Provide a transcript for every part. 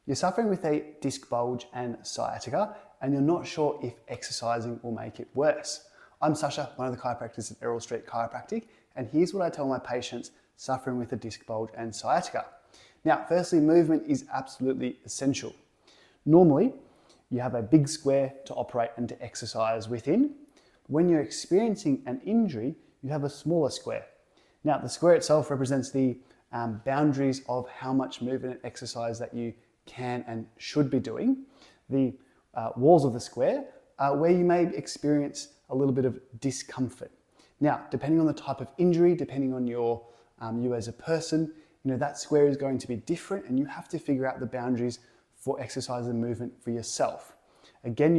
You're suffering with a disc bulge and sciatica, and you're not sure if exercising will make it worse. I'm Sasha, one of the chiropractors at Errol Street Chiropractic, and here's what I tell my patients suffering with a disc bulge and sciatica. Now, firstly, movement is absolutely essential. Normally, you have a big square to operate and to exercise within. When you're experiencing an injury, you have a smaller square. Now, the square itself represents the boundaries of how much movement and exercise that you can and should be doing. The walls of the square are where you may experience a little bit of discomfort. Now, depending on the type of injury, depending on you as a person, that square is going to be different, and you have to figure out the boundaries for exercise and movement for yourself. Again,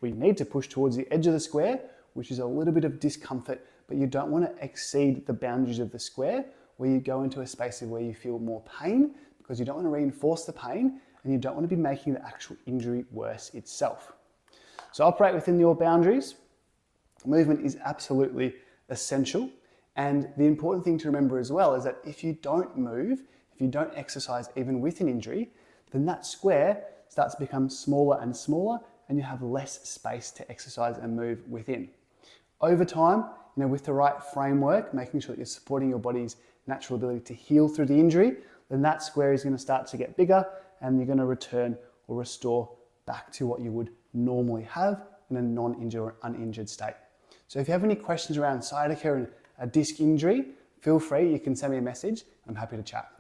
we need to push towards the edge of the square, which is a little bit of discomfort, but you don't want to exceed the boundaries of the square where you go into a space where you feel more pain, because you don't want to reinforce the pain and you don't want to be making the actual injury worse itself. So operate within your boundaries. Movement is absolutely essential. And the important thing to remember as well is that if you don't move, if you don't exercise even with an injury, then that square starts to become smaller and smaller, and you have less space to exercise and move within. Over time, with the right framework, making sure that you're supporting your body's natural ability to heal through the injury, then that square is going to start to get bigger, and you're going to return or restore back to what you would normally have in a non-injured or uninjured state. So if you have any questions around sciatica and a disc injury, feel free, you can send me a message. I'm happy to chat.